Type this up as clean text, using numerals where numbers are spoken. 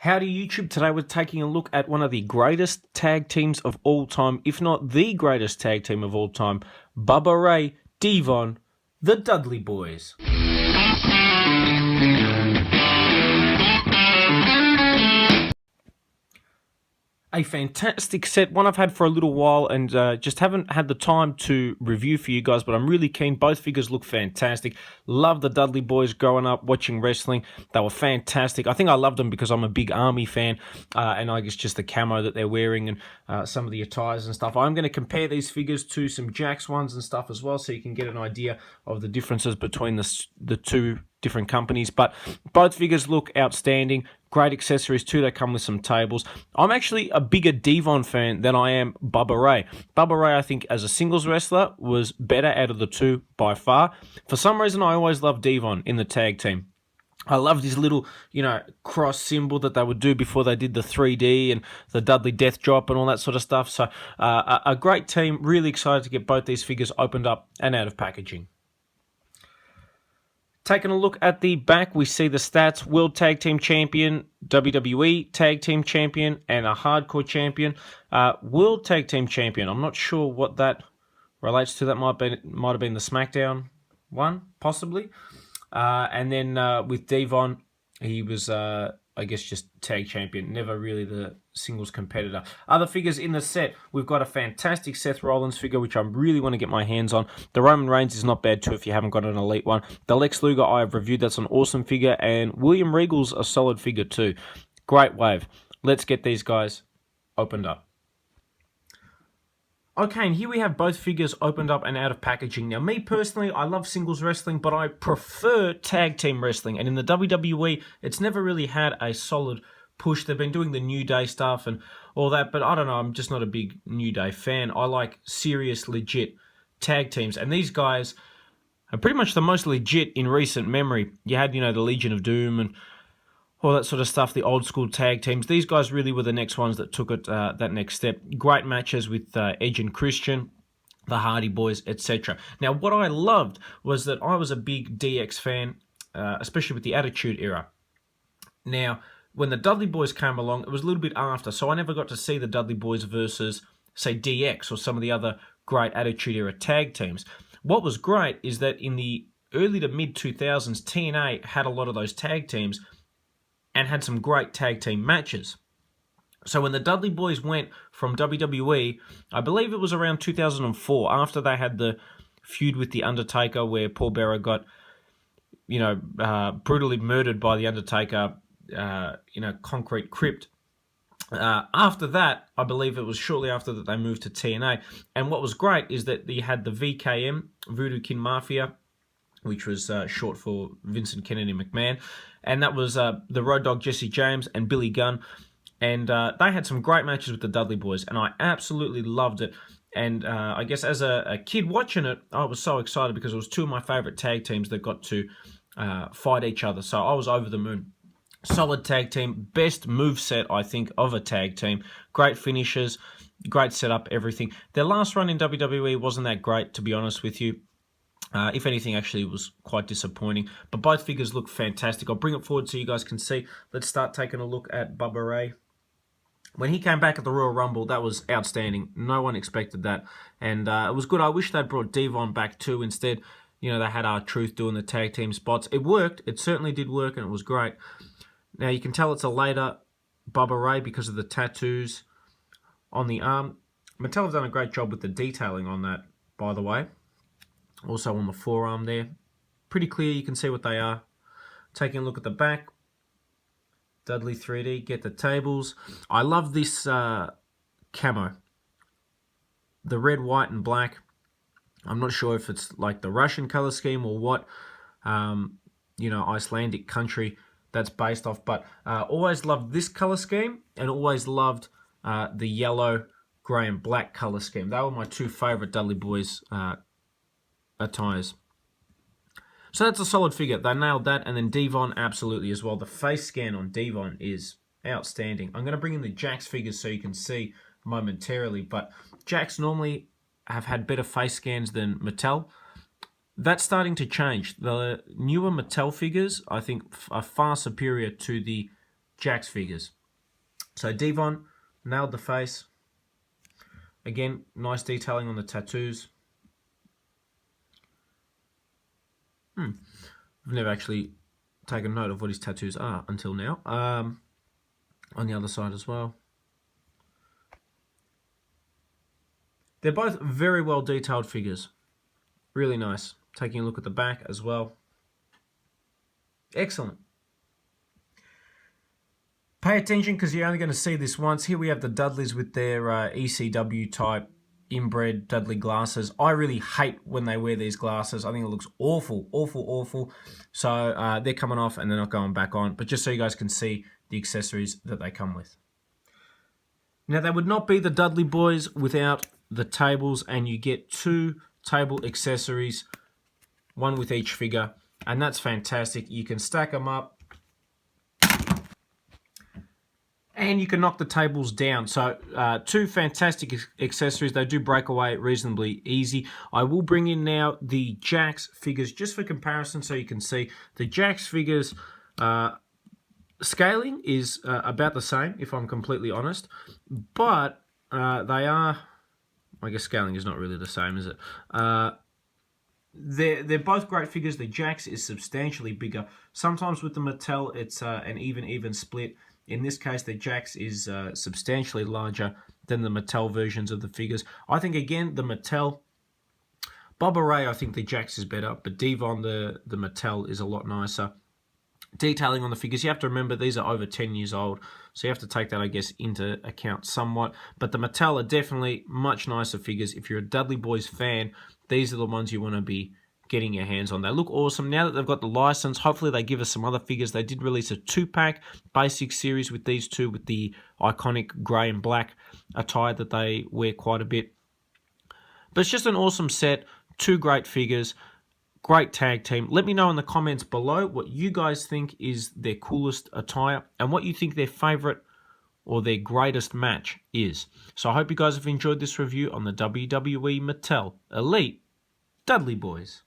Howdy YouTube, today we're taking a look at one of the greatest tag teams of all time, if not the greatest tag team of all time, Bubba Ray, Devon, the Dudley Boys. A fantastic set, one I've had for a little while and just haven't had the time to review for you guys, but I'm really keen. Both figures look fantastic. Love the Dudley Boys growing up, watching wrestling. They were fantastic. I think I loved them because I'm a big Army fan, and I guess just the camo that they're wearing and some of the attires and stuff. I'm going to compare these figures to some Jakks ones and stuff as well, so you can get an idea of the differences between the two different companies. But both figures look outstanding. Great accessories too. They come with some tables. I'm actually a bigger Devon fan than I am Bubba Ray. Bubba Ray, I think, as a singles wrestler, was better out of the two by far. For some reason, I always loved Devon in the tag team. I loved his little, cross symbol that they would do before they did the 3D and the Dudley Death Drop and all that sort of stuff. So, a great team. Really excited to get both these figures opened up and out of packaging. Taking a look at the back, we see the stats: World Tag Team Champion, WWE Tag Team Champion, and a Hardcore Champion. World Tag Team Champion, I'm not sure what that relates to. That might have been the SmackDown one, possibly. And then with Devon, he was, I guess, just Tag Champion, never really the singles competitor. Other figures in the set, we've got a fantastic Seth Rollins figure, which I really want to get my hands on. The Roman Reigns is not bad too if you haven't got an elite one. The Lex Luger I have reviewed, that's an awesome figure, and William Regal's a solid figure too. Great wave. Let's get these guys opened up. Okay, and here we have both figures opened up and out of packaging. Now, me personally, I love singles wrestling, but I prefer tag team wrestling. And in the WWE, it's never really had a solid push. They've been doing the New Day stuff and all that, but I don't know, I'm just not a big New Day fan. I like serious, legit tag teams. And these guys are pretty much the most legit in recent memory. You had, the Legion of Doom and all that sort of stuff, the old school tag teams. These guys really were the next ones that took it that next step. Great matches with Edge and Christian, the Hardy Boys, etc. Now, what I loved was that I was a big DX fan, especially with the Attitude Era. Now, when the Dudley Boys came along, it was a little bit after, so I never got to see the Dudley Boys versus, say, DX or some of the other great Attitude Era tag teams. What was great is that in the early to mid-2000s, TNA had a lot of those tag teams and had some great tag team matches. So when the Dudley Boys went from WWE, I believe it was around 2004, after they had the feud with The Undertaker, where Paul Bearer got, brutally murdered by The Undertaker in a concrete crypt. After that, I believe it was shortly after that they moved to TNA. And what was great is that you had the VKM, Voodoo Kin Mafia, which was short for Vincent Kennedy McMahon. And that was the Road Dogg Jesse James and Billy Gunn. And they had some great matches with the Dudley Boys, and I absolutely loved it. And I guess as a kid watching it, I was so excited because it was two of my favourite tag teams that got to fight each other. So I was over the moon. Solid tag team, best moveset, I think, of a tag team. Great finishes, great setup, everything. Their last run in WWE wasn't that great, to be honest with you. If anything, actually, it was quite disappointing. But both figures look fantastic. I'll bring it forward so you guys can see. Let's start taking a look at Bubba Ray. When he came back at the Royal Rumble, that was outstanding. No one expected that. And it was good. I wish they'd brought Devon back too. Instead, they had R-Truth doing the tag team spots. It worked. It certainly did work, and it was great. Now, you can tell it's a later Bubba Ray because of the tattoos on the arm. Mattel have done a great job with the detailing on that, by the way. Also on the forearm there. Pretty clear, you can see what they are. Taking a look at the back. Dudley 3D, get the tables. I love this camo. The red, white, and black. I'm not sure if it's like the Russian color scheme or what, Icelandic country that's based off. But always loved this color scheme and always loved the yellow, grey, and black color scheme. They were my two favorite Dudley Boys attires. So that's a solid figure. They nailed that. And then Devon absolutely as well. The face scan on Devon is outstanding. I'm going to bring in the Jakks figures so you can see momentarily. But Jakks normally have had better face scans than Mattel. That's starting to change. The newer Mattel figures, I think, are far superior to the Jakks figures. So Devon nailed the face. Again, nice detailing on the tattoos. I've never actually taken note of what his tattoos are until now. On the other side as well. They're both very well detailed figures. Really nice. Taking a look at the back as well. Excellent. Pay attention because you're only going to see this once. Here we have the Dudleys with their ECW type inbred Dudley glasses. I really hate when they wear these glasses. I think it looks awful, awful, awful. So they're coming off and they're not going back on. But just so you guys can see the accessories that they come with. Now, they would not be the Dudley boys without the tables, and you get 2 table accessories, 1 with each figure, and that's fantastic. You can stack them up, and you can knock the tables down. So 2 fantastic accessories. They do break away reasonably easy. I will bring in now the Jakks figures just for comparison so you can see. The Jakks figures scaling is about the same, if I'm completely honest, but they are, I guess scaling is not really the same, is it? They're both great figures. The Jakks is substantially bigger. Sometimes with the Mattel, it's an even split. In this case, the Jakks is substantially larger than the Mattel versions of the figures. I think, again, the Mattel, Bubba Ray, I think the Jakks is better, but Devon, the Mattel, is a lot nicer. Detailing on the figures, you have to remember these are over 10 years old, so you have to take that, I guess, into account somewhat. But the Mattel are definitely much nicer figures. If you're a Dudley Boys fan, these are the ones you want to be getting your hands on. They look awesome. Now that they've got the license, hopefully they give us some other figures. They did release a 2-pack basic series with these 2, with the iconic grey and black attire that they wear quite a bit. But it's just an awesome set, 2 great figures. Great tag team. Let me know in the comments below what you guys think is their coolest attire and what you think their favorite or their greatest match is. So I hope you guys have enjoyed this review on the WWE Mattel Elite Dudley Boys.